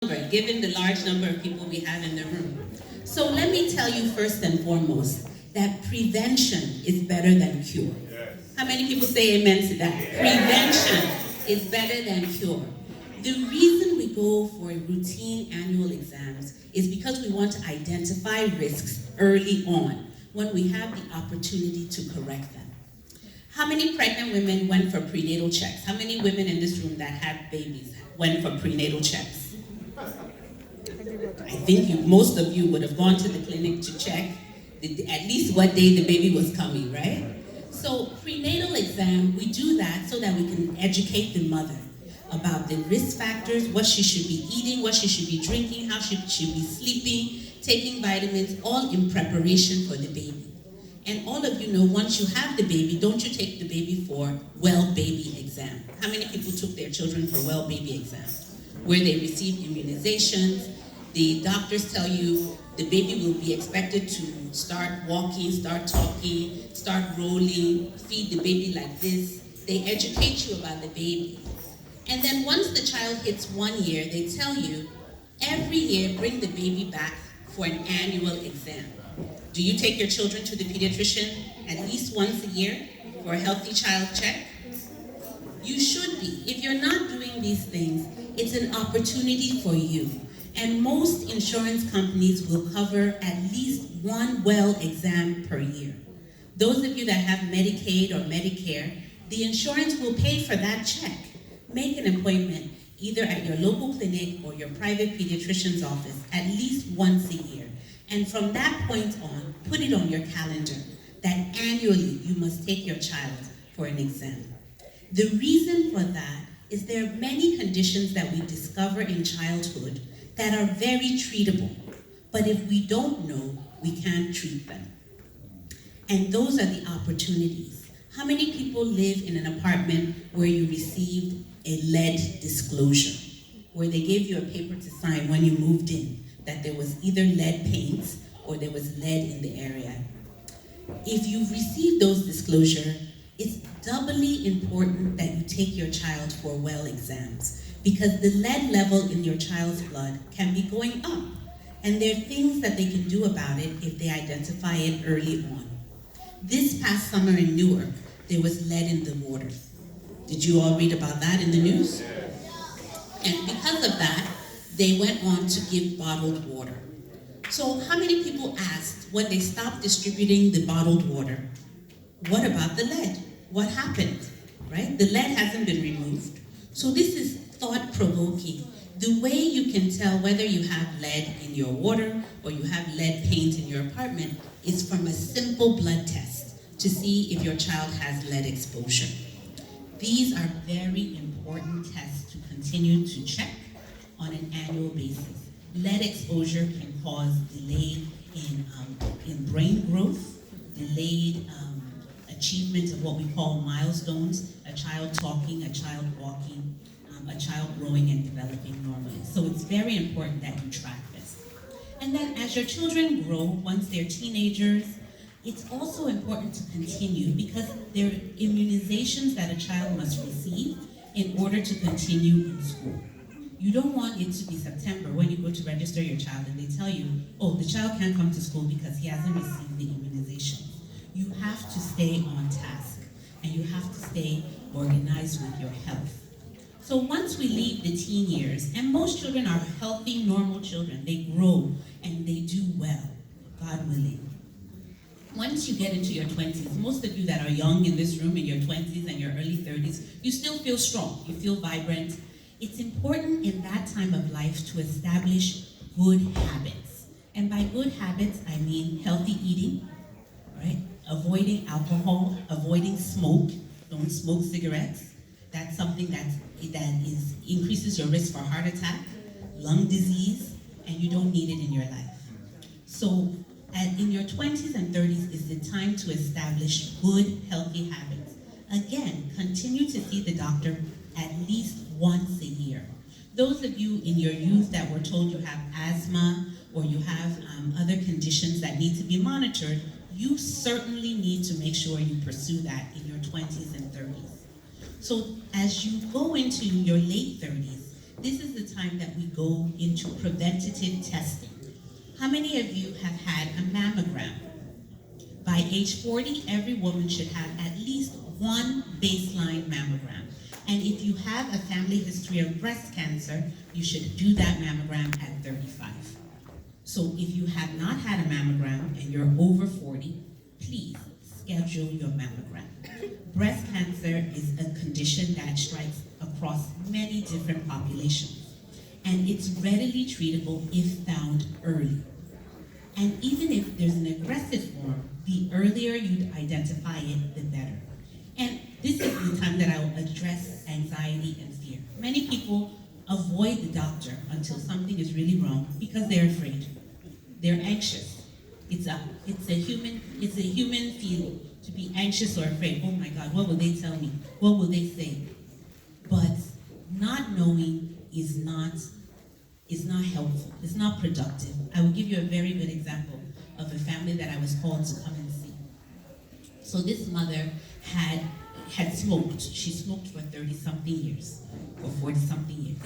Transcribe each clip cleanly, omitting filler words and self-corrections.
given the large number of people we have in the room. So let me tell you first and foremost that prevention is better than cure. How many people say amen to that? Prevention is better than cure. The reason we go for routine annual exams is because we want to identify risks early on when we have the opportunity to correct them. How many pregnant women went for prenatal checks? How many women in this room that had babies went for prenatal checks? I think most of you would have gone to the clinic to check at least what day the baby was coming, right? So prenatal exam, we do that so that we can educate the mother about the risk factors, what she should be eating, what she should be drinking, how she should be sleeping, taking vitamins, all in preparation for the baby. And all of you know, once you have the baby, don't you take the baby for well baby exam? How many people took their children for well baby exam? Where they receive immunizations, the doctors tell you the baby will be expected to start walking, start talking, start rolling, feed the baby like this. They educate you about the baby. And then once the child hits 1 year, they tell you, every year bring the baby back for an annual exam. Do you take your children to the pediatrician at least once a year for a healthy child check? You should be. If you're not doing these things, it's an opportunity for you. And most insurance companies will cover at least one well exam per year. Those of you that have Medicaid or Medicare, the insurance will pay for that check. Make an appointment either at your local clinic or your private pediatrician's office at least once a year. And from that point on, put it on your calendar that annually you must take your child for an exam. The reason for that is there are many conditions that we discover in childhood that are very treatable, but if we don't know, we can't treat them. And those are the opportunities. How many people live in an apartment where you received a lead disclosure, where they gave you a paper to sign when you moved in, that there was either lead paint or there was lead in the area? If you've received those disclosures, it's doubly important that you take your child for well exams, because the lead level in your child's blood can be going up. And there are things that they can do about it if they identify it early on. This past summer in Newark, there was lead in the water. Did you all read about that in the news? And because of that, they went on to give bottled water. So how many people asked when they stopped distributing the bottled water, what about the lead? What happened, right? The lead hasn't been removed. So this is thought-provoking. The way you can tell whether you have lead in your water or you have lead paint in your apartment is from a simple blood test to see if your child has lead exposure. These are very important tests to continue to check on an annual basis. Lead exposure can cause delay in brain growth, delayed achievement of what we call milestones, a child talking, a child walking, a child growing and developing normally. So it's very important that you track this. And then as your children grow, once they're teenagers, it's also important to continue because there are immunizations that a child must receive in order to continue in school. You don't want it to be September when you go to register your child and they tell you, oh, the child can't come to school because he hasn't received the immunization. You have to stay on task and you have to stay organized with your health. So once we leave the teen years, and most children are healthy, normal children, they grow and they do well, God willing. Once you get into your 20s, most of you that are young in this room in your 20s and your early 30s, you still feel strong, you feel vibrant. It's important in that time of life to establish good habits. And by good habits, I mean healthy eating, right? Avoiding alcohol, avoiding smoke, don't smoke cigarettes. That's something that increases your risk for heart attack, lung disease, and you don't need it in your life. So in your 20s and 30s is the time to establish good, healthy habits. Again, continue to see the doctor at least once a year. Those of you in your youth that were told you have asthma or you have other conditions that need to be monitored, you certainly need to make sure you pursue that in your 20s and 30s. So as you go into your late 30s, this is the time that we go into preventative testing. How many of you have had a mammogram? By age 40, every woman should have at least one baseline mammogram. And if you have a family history of breast cancer, you should do that mammogram at 35. So if you have not had a mammogram and you're over 40, please schedule your mammogram. Breast cancer is a condition that strikes across many different populations, and it's readily treatable if found early. And even if there's an aggressive form, the earlier you identify it, the better. And this is the time that I will address anxiety and fear. Many people avoid the doctor until something is really wrong because they're afraid. They're anxious. It's a human feeling to be anxious or afraid. Oh my God, what will they tell me? What will they say? But not knowing is not helpful. It's not productive. I will give you a very good example of a family that I was called to come and see. So this mother had smoked. She smoked for 30-something years, or 40-something years.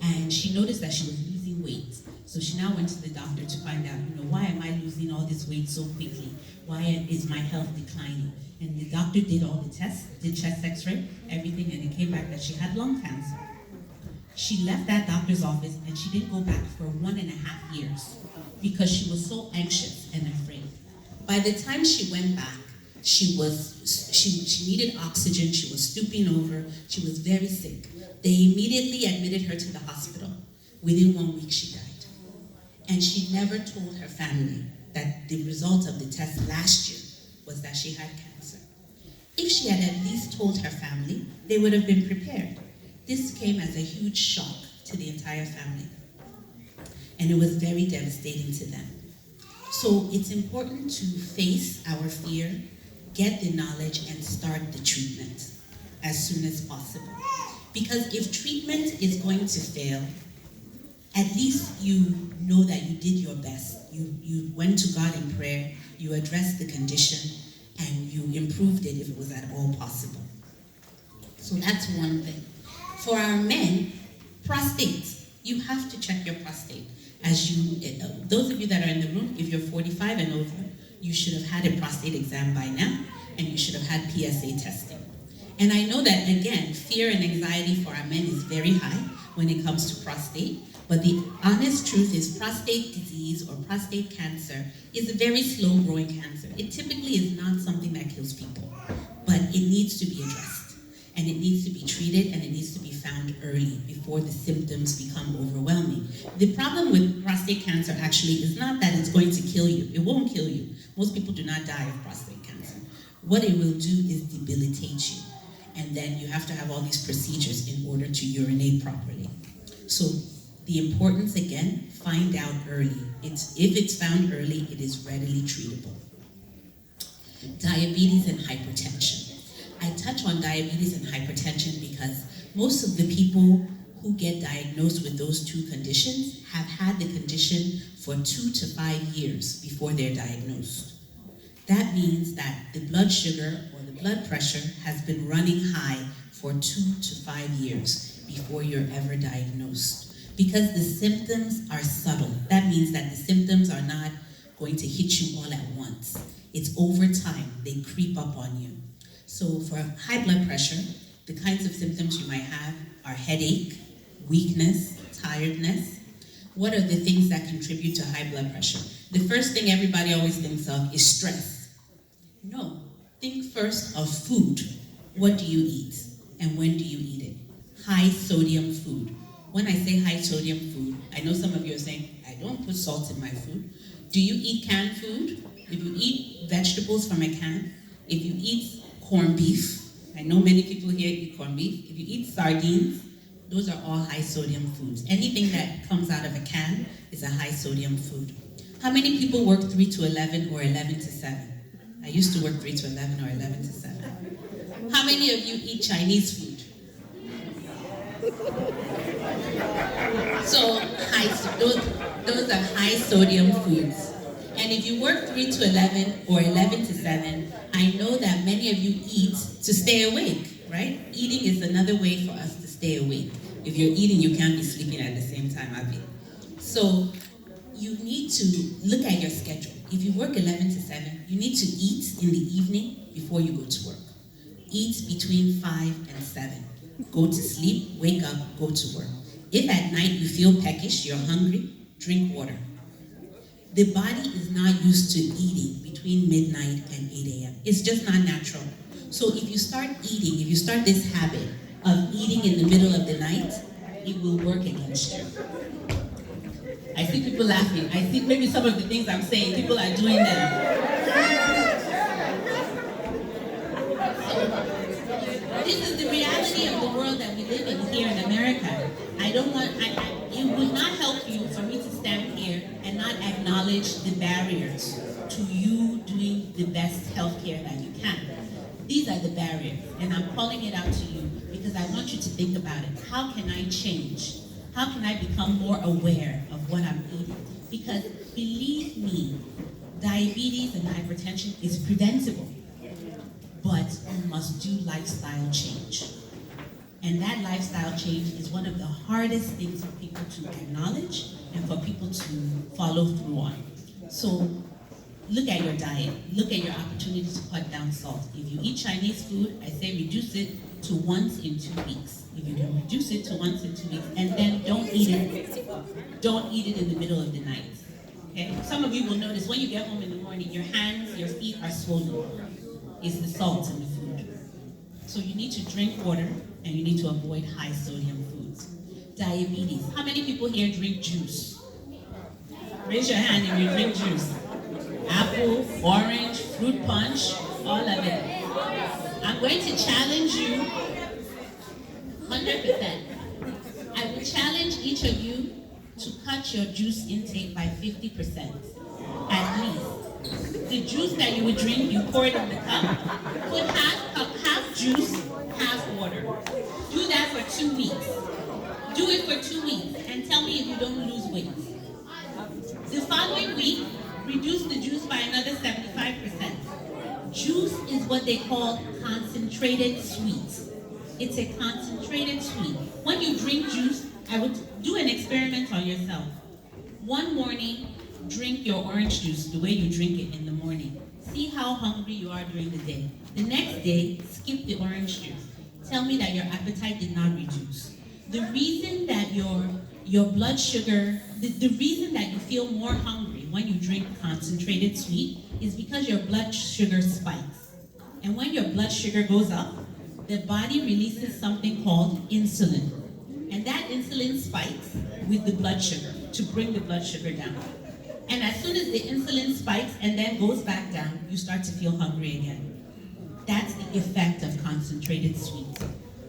And she noticed that she was losing weight. So she now went to the doctor to find out, why am I losing all this weight so quickly? Why is my health declining? And the doctor did all the tests, did chest x-ray, everything, and it came back that she had lung cancer. She left that doctor's office and she didn't go back for 1.5 years because she was so anxious and afraid. By the time she went back, she needed oxygen, she was stooping over, she was very sick. They immediately admitted her to the hospital. Within 1 week, she died. And she never told her family that the result of the test last year was that she had cancer. If she had at least told her family, they would have been prepared. This came as a huge shock to the entire family. And it was very devastating to them. So it's important to face our fear, get the knowledge, and start the treatment as soon as possible. Because if treatment is going to fail, at least you know that you did your best. You went to God in prayer, you addressed the condition, and you improved it if it was at all possible. So that's one thing. For our men, prostate. You have to check your prostate. Those of you that are in the room, if you're 45 and over, you should have had a prostate exam by now, and you should have had PSA testing. And I know that, again, fear and anxiety for our men is very high when it comes to prostate, but the honest truth is prostate disease or prostate cancer is a very slow-growing cancer. It typically is not something that kills people, but it needs to be addressed. And it needs to be treated, and it needs to be found early before the symptoms become overwhelming. The problem with prostate cancer actually is not that it's going to kill you. It won't kill you. Most people do not die of prostate cancer. What it will do is debilitate you. And then you have to have all these procedures in order to urinate properly. So the importance, again, find out early. If it's found early, it is readily treatable. Diabetes and hypertension. I touch on diabetes and hypertension because most of the people who get diagnosed with those two conditions have had the condition for 2 to 5 years before they're diagnosed. That means that the blood sugar or the blood pressure has been running high for 2 to 5 years before you're ever diagnosed. Because the symptoms are subtle. That means that the symptoms are not going to hit you all at once. It's over time, they creep up on you. So for high blood pressure, the kinds of symptoms you might have are headache, weakness, tiredness. What are the things that contribute to high blood pressure? The first thing everybody always thinks of is stress. No, think first of food. What do you eat? And when do you eat it? High sodium food. When I say high sodium food, I know some of you are saying, I don't put salt in my food. Do you eat canned food? If you eat vegetables from a can, if you eat corned beef, I know many people here eat corned beef. If you eat sardines, those are all high sodium foods. Anything that comes out of a can is a high sodium food. How many people work 3 to 11 or 11 to 7? I used to work 3 to 11 or 11 to 7. How many of you eat Chinese food? So those are high sodium foods. And if you work 3 to 11 or 11 to 7, I know that many of you eat to stay awake, right? Eating is another way for us to stay awake. If you're eating, you can't be sleeping at the same time, Abby. So you need to look at your schedule. If you work 11 to 7, you need to eat in the evening before you go to work. Eat between 5 and 7. Go to sleep, wake up, go to work. If at night you feel peckish, you're hungry, drink water. The body is not used to eating between midnight and 8 a.m. It's just not natural. So if you start eating, if you start this habit of eating in the middle of the night, it will work against you. I see people laughing. I see maybe some of the things I'm saying, people are doing them. This is the reality of the world that we live in here in America. It would not help you for me to stand here and not acknowledge the barriers to you doing the best healthcare that you can. These are the barriers, and I'm calling it out to you because I want you to think about it. How can I change? How can I become more aware of what I'm eating? Because believe me, diabetes and hypertension is preventable, but you must do lifestyle change. And that lifestyle change is one of the hardest things for people to acknowledge and for people to follow through on. So look at your diet. Look at your opportunity to cut down salt. If you eat Chinese food, I say reduce it to once in 2 weeks. If you can reduce it to once in 2 weeks, and then don't eat it in the middle of the night. Okay? Some of you will notice when you get home in the morning, your hands, your feet are swollen. It's the salt in the food. So you need to drink water, and you need to avoid high sodium foods. Diabetes. How many people here drink juice? Raise your hand if you drink juice. Apple, orange, fruit punch, all of it. I'm going to challenge you 100%. I will challenge each of you to cut your juice intake by 50%, at least. The juice that you would drink, you pour it in the cup. Put half juice, half water. Do that for 2 weeks. Do it for 2 weeks and tell me if you don't lose weight. The following week, reduce the juice by another 75%. Juice is what they call concentrated sweet. It's a concentrated sweet. When you drink juice, I would do an experiment on yourself. One morning, drink your orange juice the way you drink it in the morning. See how hungry you are during the day. The next day, skip the orange juice. Tell me that your appetite did not reduce. The reason that your blood sugar, the reason that you feel more hungry when you drink concentrated sweet is because your blood sugar spikes. And when your blood sugar goes up, the body releases something called insulin. And that insulin spikes with the blood sugar to bring the blood sugar down. And as soon as the insulin spikes and then goes back down, you start to feel hungry again. That's the effect of concentrated sweets.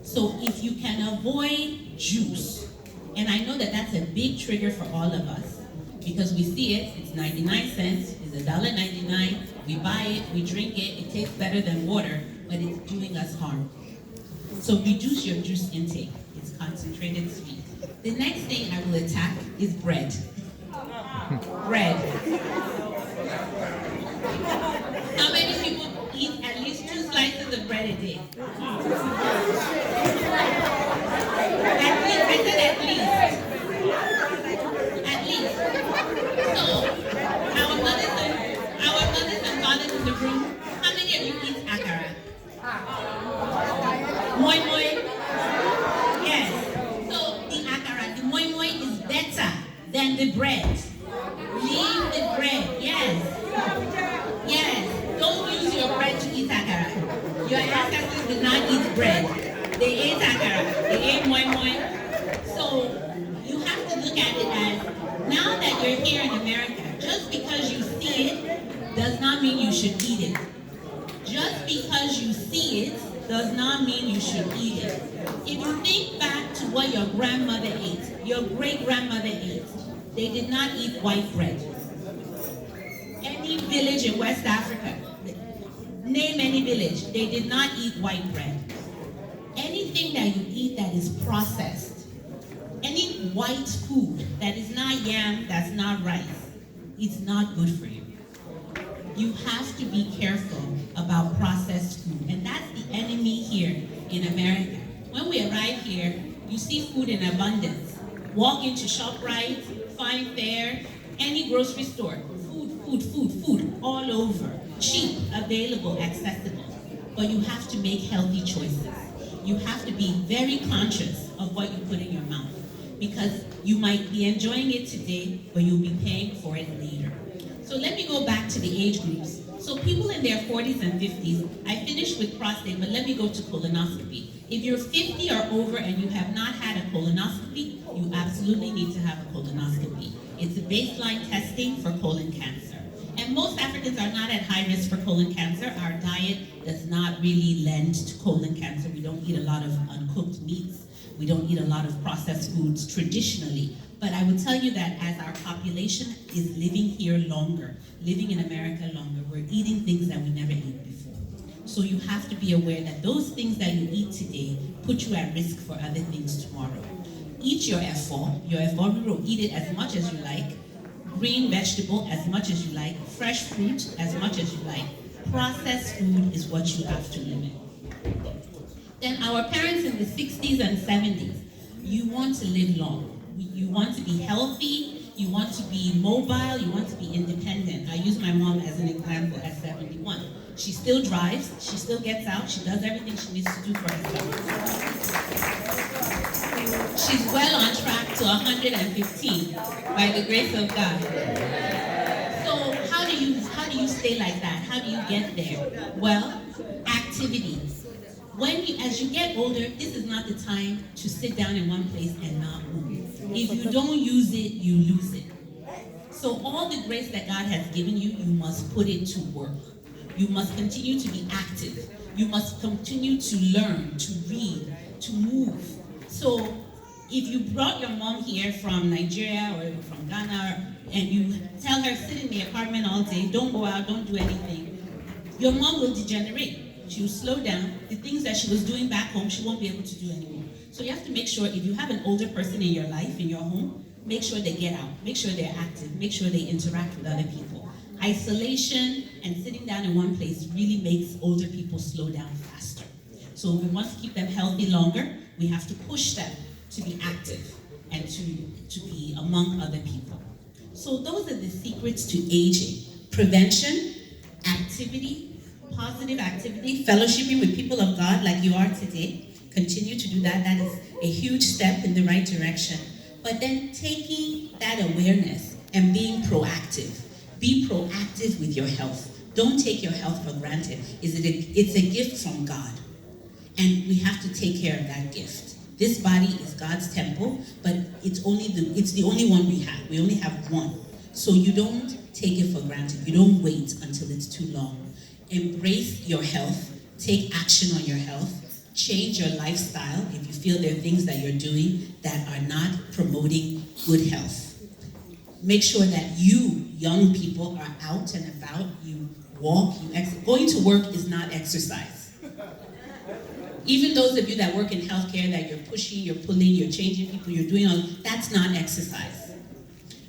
So if you can avoid juice, and I know that that's a big trigger for all of us, because we see it, it's 99 cents, it's $1.99, we buy it, we drink it, it tastes better than water, but it's doing us harm. So reduce your juice intake. It's concentrated sweet. The next thing I will attack is bread. Bread. How many people eat at least 2 slices of bread a day? At least, I said at least. At least. So, our mothers and fathers in the room, how many of you eat akara? Moi moi? Yes. So, the akara, the moi moi is better than the bread. Leave the bread, yes. Yes. Don't use your bread to eat akara. Your ancestors did not eat bread. They ate akara. They ate moi moi. So you have to look at it as, now that you're here in America, just because you see it does not mean you should eat it. Just because you see it does not mean you should eat it. If you think back to what your grandmother ate, your great-grandmother ate, they did not eat white bread. Any village in West Africa, name any village, they did not eat white bread. Anything that you eat that is processed, any white food that is not yam, that's not rice, it's not good for you. You have to be careful about processed food, and that's the enemy here in America. When we arrive here, You see food in abundance. Walk into ShopRite, Fine Fair, any grocery store. Food, all over. Cheap, available, accessible. But you have to make healthy choices. You have to be very conscious of what you put in your mouth, because you might be enjoying it today, but you'll be paying for it later. So let me go back to the age groups. So people in their 40s and 50s, I finished with prostate, but let me go to colonoscopy. If you're 50 or over and you have not had a colonoscopy, you absolutely need to have a colonoscopy. It's a baseline testing for colon cancer. And most Africans are not at high risk for colon cancer. Our diet does not really lend to colon cancer. We don't eat a lot of uncooked meats. We don't eat a lot of processed foods traditionally. But I would tell you that as our population is living here longer, living in America longer, we're eating things that we never ate before. So you have to be aware that those things that you eat today put you at risk for other things tomorrow. Eat your efo, eat it as much as you like, green vegetable as much as you like, fresh fruit as much as you like. Processed food is what you have to limit. Then our parents in the 60s and 70s, you want to live long. You want to be healthy, you want to be mobile, you want to be independent. I use my mom as an example at 71. She still drives, she still gets out, she does everything she needs to do for herself. She's well on track to 115 by the grace of God. So how do you stay like that? How do you get there? Well, activities. As you get older, this is not the time to sit down in one place and not move. If you don't use it, you lose it. So all the grace that God has given you, you must put it to work. You must continue to be active. You must continue to learn, to read, to move. So if you brought your mom here from Nigeria or from Ghana and you tell her, sit in the apartment all day, don't go out, don't do anything, your mom will degenerate. She will slow down. The things that she was doing back home, she won't be able to do anymore. So you have to make sure, if you have an older person in your life, in your home, make sure they get out, make sure they're active, make sure they interact with other people. Isolation and sitting down in one place really makes older people slow down faster. So if we want to keep them healthy longer, we have to push them to be active and to be among other people. So those are the secrets to aging. Prevention, activity, positive activity, fellowshipping with people of God like you are today. Continue to do that. That is a huge step in the right direction. But then taking that awareness and being proactive. Be proactive with your health. Don't take your health for granted. It's a gift from God. And we have to take care of that gift. This body is God's temple, but it's the only one we have. We only have one. So you don't take it for granted. You don't wait until it's too long. Embrace your health. Take action on your health. Change your lifestyle if you feel there are things that you're doing that are not promoting good health. Make sure that you, young people, are out and about. You walk, going to work is not exercise. Even those of you that work in healthcare, that you're pushing, you're pulling, you're changing people, you're doing all, that's not exercise.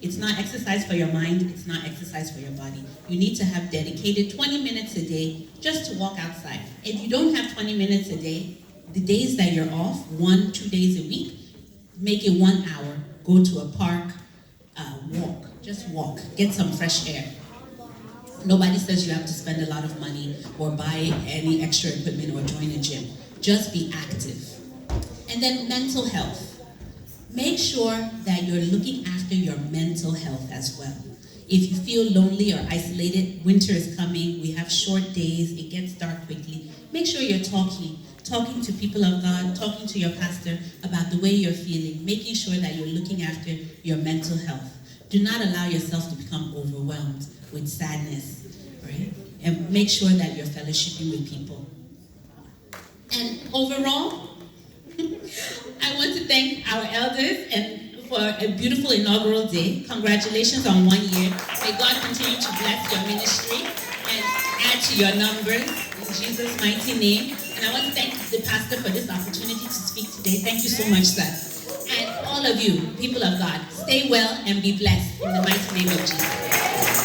It's not exercise for your mind, it's not exercise for your body. You need to have dedicated 20 minutes a day just to walk outside. If you don't have 20 minutes a day, the days that you're off, 1-2 days a week, make it 1 hour. Go to a park, walk. Just walk. Get some fresh air. Nobody says you have to spend a lot of money or buy any extra equipment or join a gym. Just be active. And then mental health. Make sure that you're looking after your mental health as well. If you feel lonely or isolated, winter is coming, we have short days, it gets dark quickly. Make sure you're talking to people of God, talking to your pastor about the way you're feeling, making sure that you're looking after your mental health. Do not allow yourself to become overwhelmed with sadness, right? And make sure that you're fellowshipping with people. And overall, I want to thank our elders and for a beautiful inaugural day. Congratulations on 1 year. May God continue to bless your ministry and add to your numbers in Jesus' mighty name. And I want to thank the pastor for this opportunity to speak today. Thank you so much, sir. And all of you, people of God, stay well and be blessed in the mighty name of Jesus.